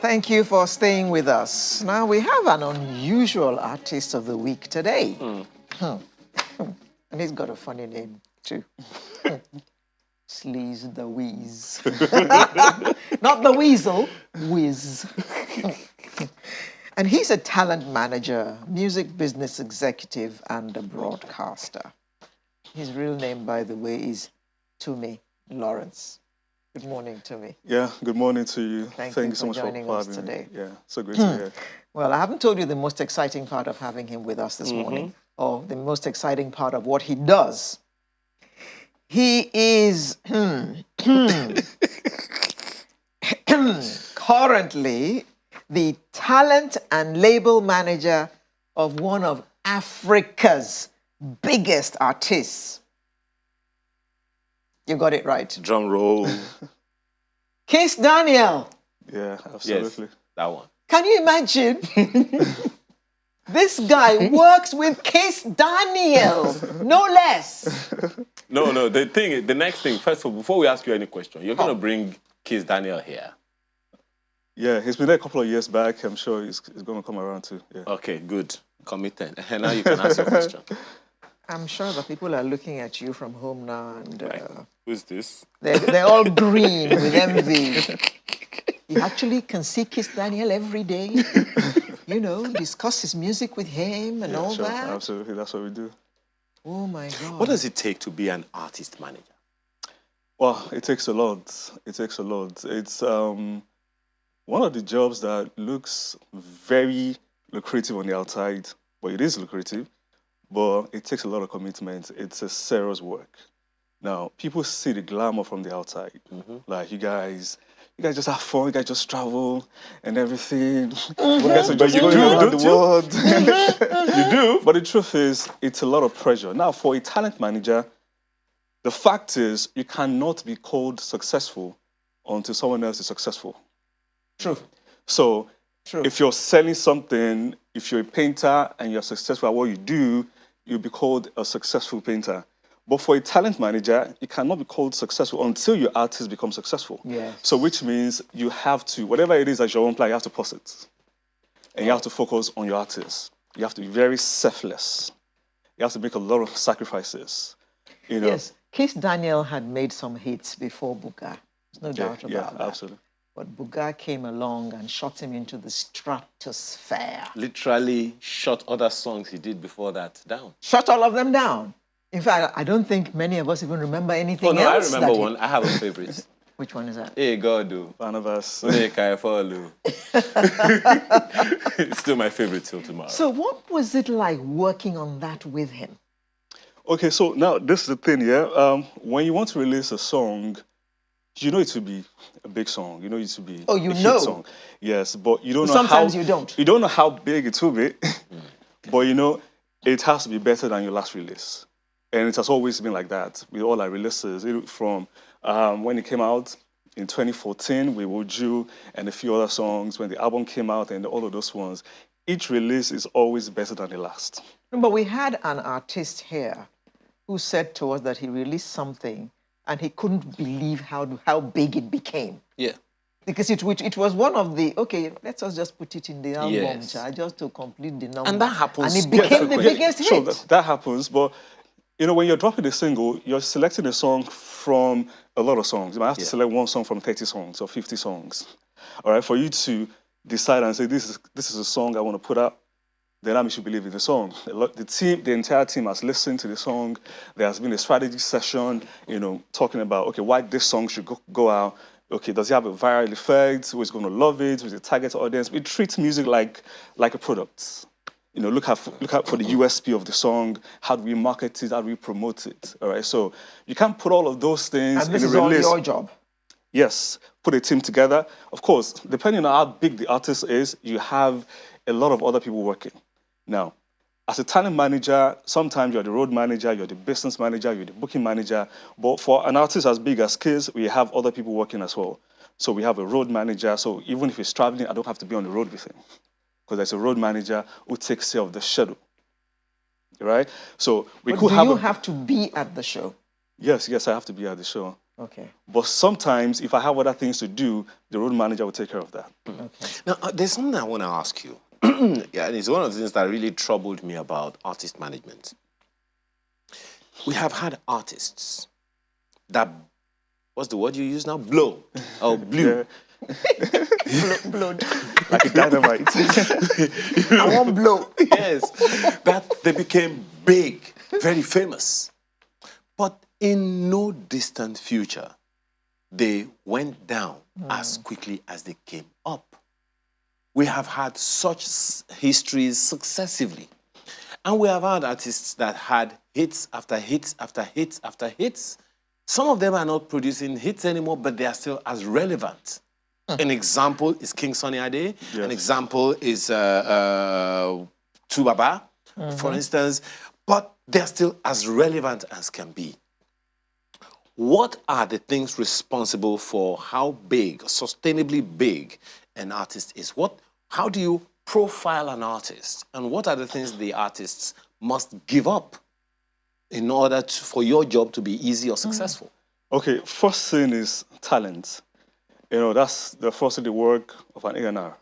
Thank you for staying with us. Now, we have an unusual artist of the week today. And he's got a funny name, too. Sleaze the Wheeze. Not the Weasel, Whiz. And he's a talent manager, music business executive, and a broadcaster. His real name, by the way, is Tumi Lawrence. Good morning, Tumi. Yeah, good morning to you. Thank you so much for joining us having today. me. Yeah, so great to be here. Well, I haven't told you the most exciting part of having him with us this morning, or the most exciting part of what he does. He is currently the talent and label manager of one of Africa's biggest artists. You got it right. Drum roll. Kizz Daniel. Yeah, absolutely. Yes, that one. Can you imagine? This guy works with Kizz Daniel, no less. No, the next thing, first of all, before we ask you any question, you're going to bring Kizz Daniel here. Yeah, he's been there a couple of years back. I'm sure he's going to come around too. Yeah. Okay, good. Committed. And now you can ask your question. I'm sure that people are looking at you from home now, and Who's this? they're all green with envy. You actually can see Kizz Daniel every day, you know, discuss his music with him and all Sure, that. absolutely. That's what we do. Oh my God. What does it take to be an artist manager? Well, it takes a lot. It takes a lot. It's one of the jobs that looks very lucrative on the outside, but it is lucrative, but it takes a lot of commitment. It's a serious work. Now, people see the glamour from the outside. Like, you guys just have fun, you guys just travel and everything. You guys are just going around the world. You do? But the truth is, it's a lot of pressure. Now, for a talent manager, the fact is, you cannot be called successful until someone else is successful. True. So, True. if you're selling something, if you're a painter and you're successful at what you do, you'll be called a successful painter. But for a talent manager, you cannot be called successful until your artist becomes successful. Yes. So which means you have to, whatever it is that your own plan, you have to pause it. And you have to focus on your artist. You have to be very selfless. You have to make a lot of sacrifices. You know? Yes, Kizz Daniel had made some hits before Buga. There's no doubt about yeah, that. absolutely. But Buga came along and shot him into the stratosphere. Literally shot other songs he did before that down. Shut all of them down. In fact, I don't think many of us even remember anything Oh, no, I else. remember one. I have a favorite. Which one is that? Hey, God, do. Barnabas. Make I follow. It's still my favorite till tomorrow. So what was it like working on that with him? Okay, so now this is the thing, yeah? When you want to release a song, you know it to be a big song. You know it to be Oh, you a know. hit song. Yes, but you don't know Sometimes you don't. You don't know how big it will be, but you know it has to be better than your last release. And it has always been like that with all our releases. From when it came out in 2014 with Woju and a few other songs, when the album came out and all of those ones, each release is always better than the last. But we had an artist here who said to us that he released something and he couldn't believe how big it became. Yeah. Because it was one of the, okay, let us just put it in the album, Yes. just to complete the number. And that happens And it became the quite biggest hit. Sure, that happens, but you know, when you're dropping a single, you're selecting a song from a lot of songs. You might have to select one song from 30 songs or 50 songs. All right, for you to decide and say, this is a song I want to put out, then that means you believe in the song. The entire team has listened to the song. There has been a strategy session, you know, talking about, okay, why this song should go out. Okay, does it have a viral effect? Who's going to love it? Who's the target audience? We treat music like a product. You know, look out for the USP of the song. How do we market it? How do we promote it? All right. So you can't put all of those things And this in is a all release. your job. Yes. Put a team together. Of course, depending on how big the artist is, you have a lot of other people working. Now, as a talent manager, sometimes you're the road manager, you're the business manager, you're the booking manager. But for an artist as big as Kizz, we have other people working as well. So we have a road manager. So even if he's traveling, I don't have to be on the road with him, because there's a road manager who takes care of the schedule, right? So we But could do have. you have to be at the show? Yes, I have to be at the show. Okay. But sometimes, if I have other things to do, the road manager will take care of that. Okay. Now, there's something I want to ask you. Yeah, and it's one of the things that really troubled me about artist management. We have had artists that, what's the word you use now? Blow. Or blew. Yeah, Blood. like a dynamite. I want blow. Yes. That they became big, very famous. But in no distant future, they went down as quickly as they came up. We have had such histories successively. And we have had artists that had hits after hits after hits after hits. Some of them are not producing hits anymore, but they are still as relevant. An example is King Sunny Ade. Yes. An example is Tubaba, for instance. But they're still as relevant as can be. What are the things responsible for how big, sustainably big, an artist is? How do you profile an artist? And what are the things the artists must give up in order for your job to be easy or successful? Okay, first thing is talent. That's the first of the work of an A&R.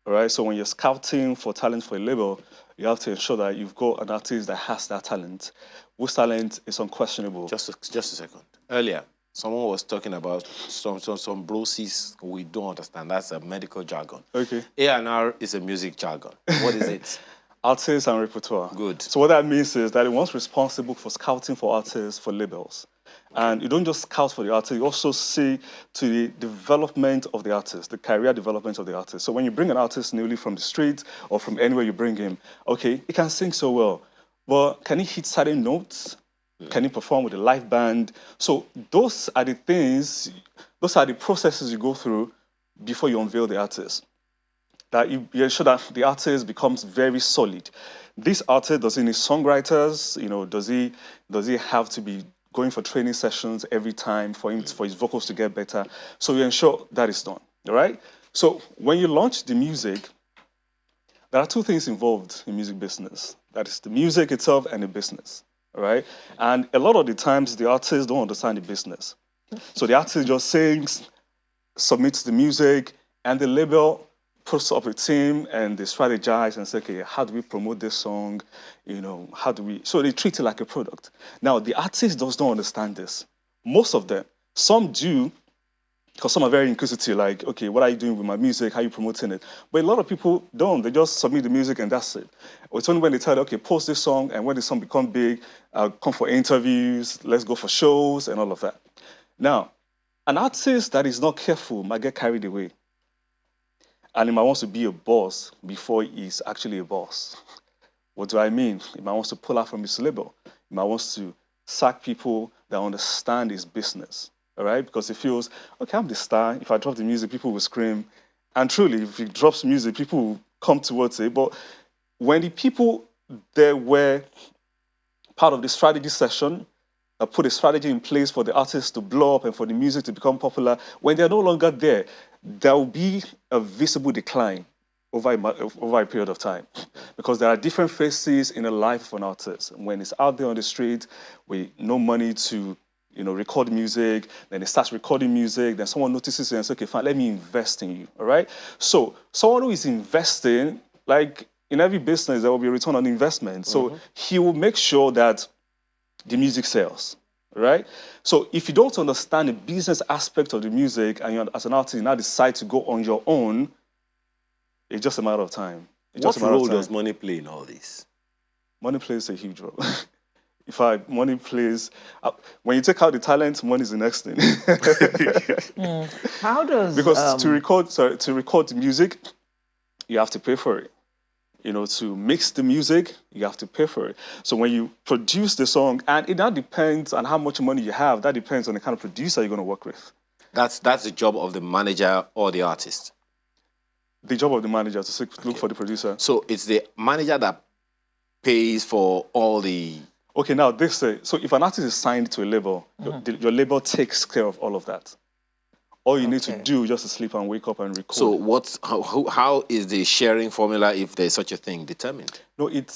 All right, so when you're scouting for talent for a label, you have to ensure that you've got an artist that has that talent, whose talent is unquestionable. Just a second. Earlier, someone was talking about some brosis we don't understand. That's a medical jargon. Okay. A&R is a music jargon. What is it? Artists and repertoire. Good. So what that means is that one's responsible for scouting for artists for labels. And you don't just scout for the artist, you also see to the development of the artist, the career development of the artist. So when you bring an artist newly from the street or from anywhere you bring him, okay, he can sing so well, but can he hit certain notes? Can he perform with a live band? So those are the things, those are the processes you go through before you unveil the artist. That you ensure that the artist becomes very solid. This artist, does he need songwriters? Does he have to be going for training sessions every time for his vocals to get better? So you ensure that is done, all right? So when you launch the music, there are two things involved in music business. That is the music itself and the business, all right? And a lot of the times, the artists don't understand the business. So the artist just sings, submits the music, and the label puts up a team and they strategize and say, okay, how do we promote this song? So they treat it like a product. Now, the artist don't understand this. Most of them, some do, because some are very inquisitive, like, okay, what are you doing with my music? How are you promoting it? But a lot of people don't. They just submit the music and that's it. It's only when they tell you, okay, post this song, and when the song becomes big, come for interviews, let's go for shows and all of that. Now, an artist that is not careful might get carried away. And he might want to be a boss before he's actually a boss. What do I mean? He might want to pull out from his label. He might want to sack people that understand his business, all right? Because he feels, okay, I'm the star. If I drop the music, people will scream. And truly, if he drops music, people will come towards it. But when the people that were part of the strategy session put a strategy in place for the artist to blow up and for the music to become popular, when they're no longer there, there will be a visible decline over a period of time, because there are different phases in the life of an artist. When it's out there on the street with no money to record music, then it starts recording music, then someone notices it and says, okay, fine, let me invest in you, all right? So someone who is investing, like in every business, there will be a return on investment. So he will make sure that the music sells. Right? So if you don't understand the business aspect of the music and you, as an artist, you now decide to go on your own, it's just a matter of time. What role does money play in all this? Money plays a huge role. In fact, money plays, when you take out the talent, money is the next thing. How does... Because to record the music, you have to pay for it. To mix the music, you have to pay for it. So when you produce the song, and it now depends on how much money you have, that depends on the kind of producer you're going to work with. That's the job of the manager or the artist? The job of the manager to look for the producer. So it's the manager that pays for all the... Okay, now so if an artist is signed to a label, your label takes care of all of that. All you need to do is just to sleep and wake up and record. So how is the sharing formula, if there's such a thing, determined? No, it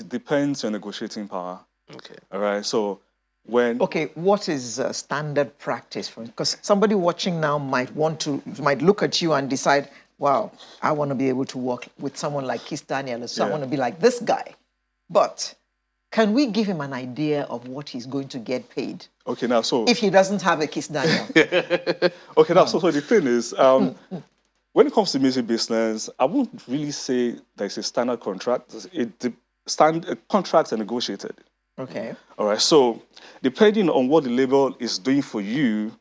depends on negotiating power. Okay. All right. So when Okay, what is standard practice for? Because somebody watching now might look at you and decide, wow, I want to be able to work with someone like Kizz Daniel, so I Yeah. want to be like this guy. But can we give him an idea of what he's going to get paid okay now so if he doesn't have a Kizz Daniel? okay now so the thing is when it comes to music business, I won't really say there's a standard contract. Contracts are negotiated. Okay. All right. So depending on what the label is doing for you,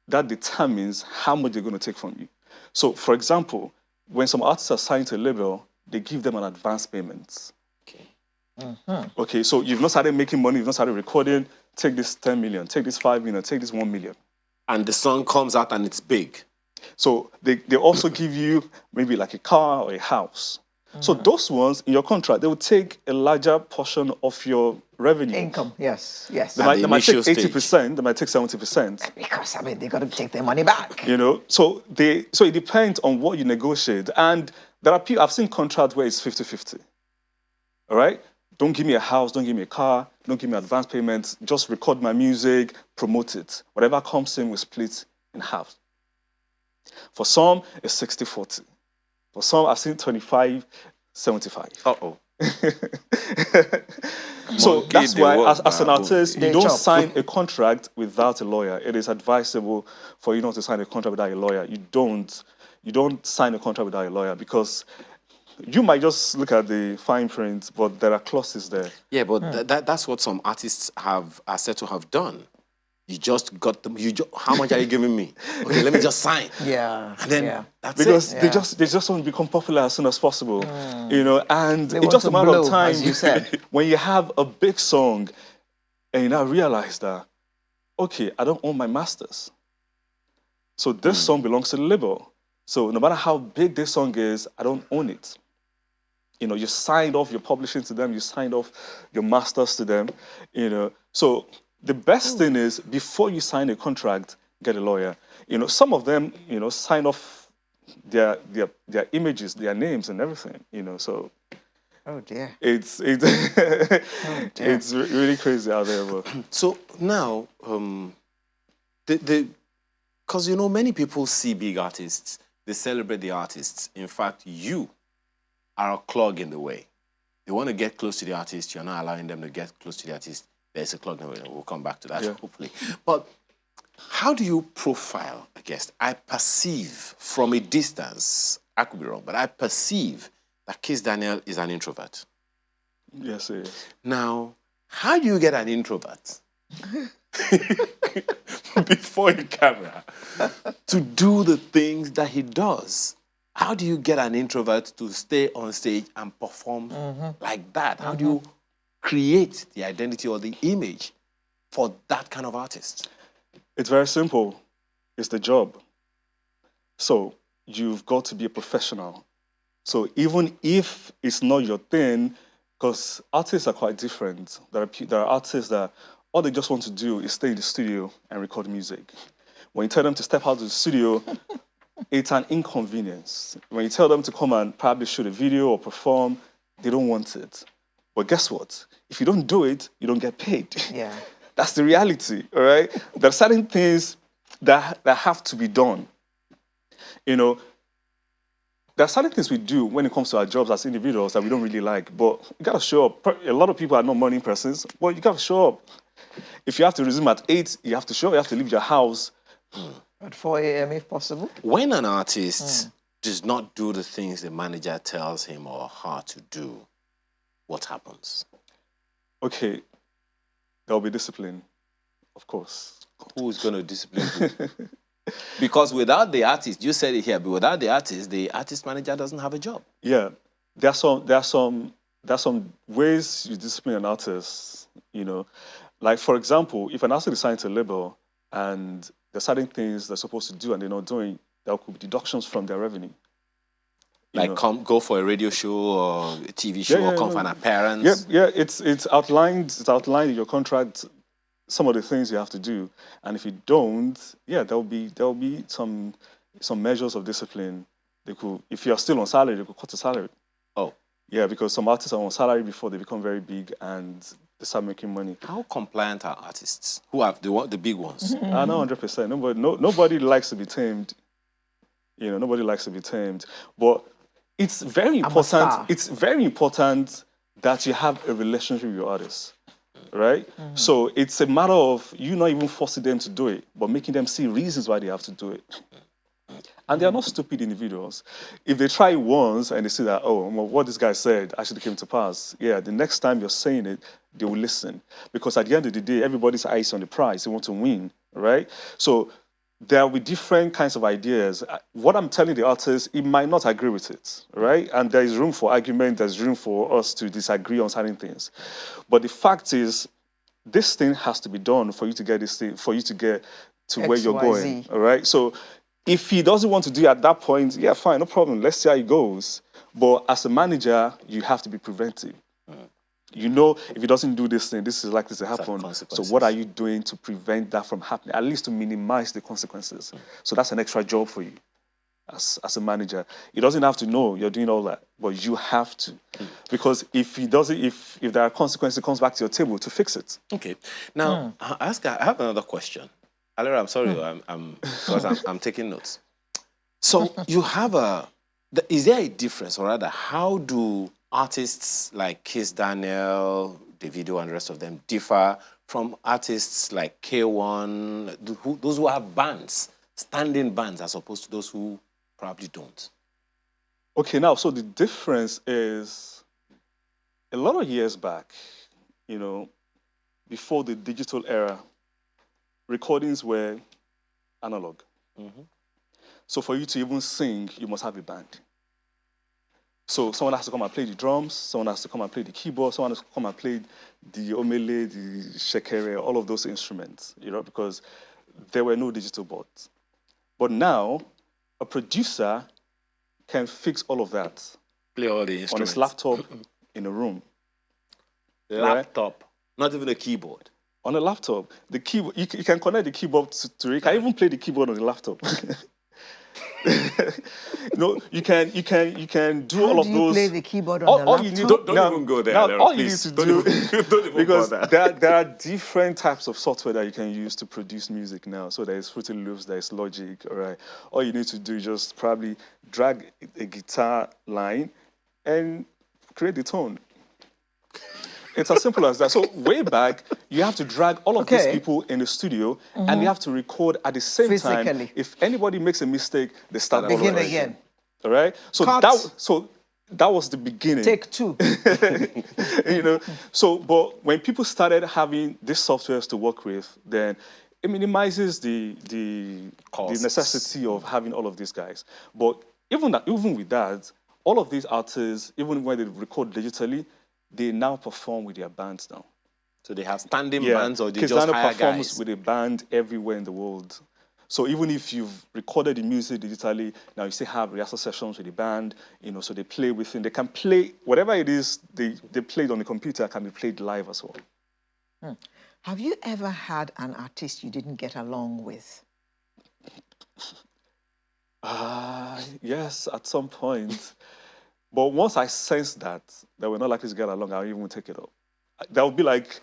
that determines how much they're going to take from you. So, for example, when some artists are signed to a label, they give them an advance payment. Okay. So you've not started making money, you've not started recording. Take this 10 million, take this 5 million, take this 1 million. And the song comes out and it's big. So they also give you maybe like a car or a house. So those ones in your contract, they will take a larger portion of your revenue. Income, yes. They might take initial stage. 80%, they might take 70%. Because, I mean, they got to take their money back. You know, so it depends on what you negotiate. And there are people, I've seen contracts where it's 50-50. All right? Don't give me a house, don't give me a car, don't give me advance payments, just record my music, promote it. Whatever comes in, we split in half. For some, it's 60-40. For some, I've seen 25-75. Uh-oh. So that's why, as an artist, you They don't chop. sign a contract without a lawyer. It is advisable for you not to sign a contract without a lawyer. You don't sign a contract without a lawyer because you might just look at the fine print, but there are clauses there. Yeah, but that's what some artists are said to have done. You just got them. How much are you giving me? Okay, let me just sign. Yeah. And then yeah. that's Because it. they just want to become popular as soon as possible, you know. And They it's want just to a matter blow, of time as you said. when you have a big song, and you now realize that, okay, I don't own my masters, so this song belongs to the label. So no matter how big this song is, I don't own it. You know, you signed off your publishing to them, you signed off your masters to them, you know. So the best thing is before you sign a contract, get a lawyer. You know, some of them, you know, sign off their images, their names, and everything. You know, so Oh, dear. it's dear. it's really crazy out there. But So now, because you know, many people see big artists, they celebrate the artists. In fact, you are a clog in the way. They want to get close to the artist, you're not allowing them to get close to the artist. There's a clog in the way. We'll come back to that, hopefully. But how do you profile a guest? I perceive from a distance, I could be wrong, but I perceive that Kizz Daniel is an introvert. yes, it is. Now, how do you get an introvert before the camera to do the things that he does? How do you get an introvert to stay on stage and perform like that? How do you create the identity or the image for that kind of artist? It's very simple. It's the job. So you've got to be a professional. So even if it's not your thing, because artists are quite different. There are artists that all they just want to do is stay in the studio and record music. When you tell them to step out of the studio, it's an inconvenience. When you tell them to come and probably shoot a video or perform, they don't want it. But guess what? If you don't do it, you don't get paid. Yeah. That's the reality, all right? There are certain things that have to be done. You know, there are certain things we do when it comes to our jobs as individuals that we don't really like, but you gotta show up. A lot of people are not morning persons, but you gotta show up. If you have to resume at 8, you have to show up, you have to leave your house. At 4 a.m. if possible. When an artist does not do the things the manager tells him or her to do, what happens? Okay, there'll be discipline, of course. Who's going to discipline who? Because without the artist, you said it here, but without the artist manager doesn't have a job. Yeah, there are some ways you discipline an artist, you know. Like, for example, if an artist is signed to a label and there's certain things they're supposed to do and they're not doing, there could be deductions from their revenue. Like go for a radio show or a TV show or come for an appearance. Yeah, it's outlined in your contract some of the things you have to do. And if you don't, there'll be some measures of discipline. They could, if you're still on salary, they could cut the salary. Oh. Yeah, because some artists are on salary before they become very big and they start making money. How compliant are artists who have the big ones? I know 100%. Nobody likes to be tamed. You know, nobody likes to be tamed. But it's very I'm a important. star. It's very important that you have a relationship with your artists, right? So it's a matter of you not even forcing them to do it, but making them see reasons why they have to do it. And they are not stupid individuals. If they try it once and they see that, oh, well, what this guy said actually came to pass, yeah, the next time you're saying it, they will listen. Because at the end of the day, everybody's eyes on the prize. They want to win, right? So there will be different kinds of ideas. What I'm telling the artists, it might not agree with it, right? And there is room for argument. There's room for us to disagree on certain things. But the fact is, this thing has to be done for you to get this thing, for you to get to where you're going, XYZ. all right? So if he doesn't want to do it at that point, yeah, fine, no problem. Let's see how it goes. But as a manager, you have to be preventive. You know, if he doesn't do this thing, this is likely to happen. So consequences. what are you doing to prevent that from happening? At least to minimize the consequences. So that's an extra job for you as a manager. He doesn't have to know you're doing all that, but you have to. Because if he doesn't, if there are consequences, it comes back to your table to fix it. Okay. Now, I have another question. Alera, I'm sorry, because I'm taking notes. So you have is there a difference, or rather, how do artists like Kizz Daniel, Davido, and the rest of them differ from artists like K1, those who have bands, standing bands, as opposed to those who probably don't? Okay, now, so the difference is a lot of years back, you know, before the digital era, recordings were analog. So for you to even sing, you must have a band. So someone has to come and play the drums, someone has to come and play the keyboard, someone has to come and play the omele, the shekere, all of those instruments, you know, because there were no digital boards. But now, a producer can fix all of that Play all the on instruments. his laptop in a room. Laptop, not even a keyboard. On a laptop, the keyboard you can connect the keyboard to it. You can even play the keyboard on the laptop. No, you can do all How of do you those. play the keyboard on all the you laptop? need Don't even go there, Now, Alera, all please. you need to do Don't even because bother. there are different types of software that you can use to produce music now. So there's Fruity Loops, there's Logic, all right. All you need to do is just probably drag a guitar line and create the tone. It's as simple as that. So way back, you have to drag all of these Okay. people in the studio, and they have to record at the same time. Physically. If anybody makes a mistake, they start all Begin over again. all right. So Cut. that was the beginning. Take two. You know. So, but when people started having these softwares to work with, then it minimizes the Costs. necessity of having all of these guys. But even with that, all of these artists, even when they record digitally, they now perform with their bands now. So they have standing bands, or they Kizz just Daniel hire performs guys? with a band everywhere in the world. So even if you've recorded the music digitally, now you still have rehearsal sessions with the band, you know, so they play within, they can play, whatever it is they played on the computer can be played live as well. Have you ever had an artist you didn't get along with? Yes, at some point. But once I sensed that we're not likely to get along, I'll even take it up. That would be like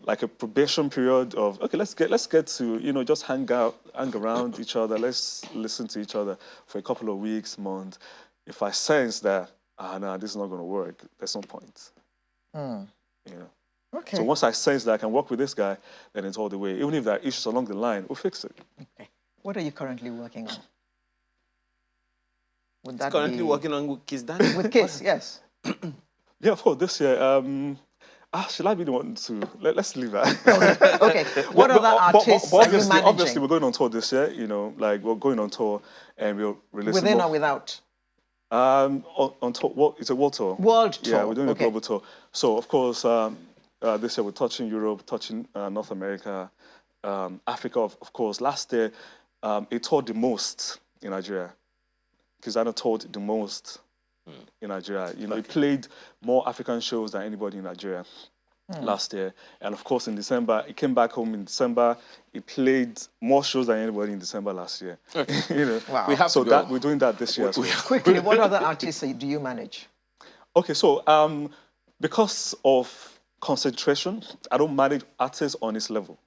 a probation period of, okay, let's get to, you know, just hang around each other, let's listen to each other for a couple of weeks, months. If I sense that, no, this is not going to work, there's no point. You know. Okay. So once I sense that I can work with this guy, then it's all the way. Even if there are issues along the line, we'll fix it. Okay. What are you currently working on? Would that Currently be working on Kizz Daniel. with Kizz? Yes. Yeah, of course, this year, should I be the one to, let's leave that. Okay. What other artists are you obviously, managing? we're going on tour this year, you know, like we're going on tour and we'll release Within or without? on tour, it's a world tour. World tour. Yeah, we're doing a Okay. global tour. So, of course, this year we're touching Europe, touching North America, Africa, of course. Last year, it toured the most in Nigeria. Kizz Daniel toured the most in Nigeria. You know, he played more African shows than anybody in Nigeria last year. And of course, in December, he came back home in December. He played more shows than anybody in December last year. You know, Wow. We have so to go. that we're doing that this year. as well. Quickly, what other artists do you manage? Okay, so because of concentration. I don't manage artists on his level.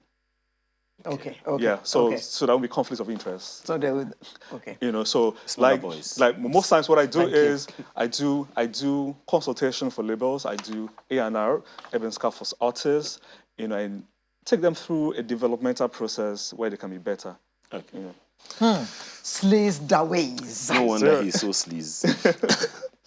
Okay. Okay. Yeah, so okay. so that would be conflicts of interest. So they would. Okay. You know, so Smaller like boys. like most times what I do Thank you. is I do consultation for labels. I do A&R, Eben Scar for artists. You know, and take them through a developmental process where they can be better. Okay. You know. Sleaze the ways. No wonder he's so sleazy.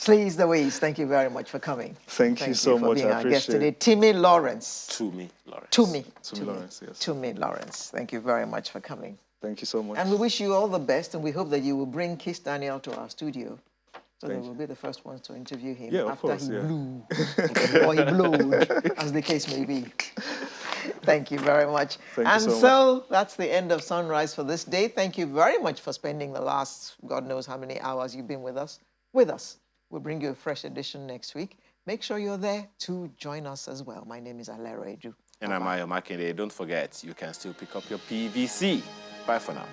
Sleaze the ways. Thank you very much for coming. Thank you so for much. being I our guest appreciate today. it. Tumi Lawrence. Tumi, Lawrence. Tumi. Lawrence, yes. Tumi Lawrence. Thank you very much for coming. Thank you so much. And we wish you all the best, and we hope that you will bring Kizz Daniel to our studio, so that Thank we'll be the first ones to interview him Yeah, of after course, he yeah. blew or he blowed, as the case may be. Thank you very much. Thank you and so much. That's the end of Sunrise for this day. Thank you very much for spending the last God knows how many hours you've been with us. We'll bring you a fresh edition next week. Make sure you're there to join us as well. My name is Alero Edu. And I'm Ayo Makinde. Don't forget, you can still pick up your PVC. Bye for now.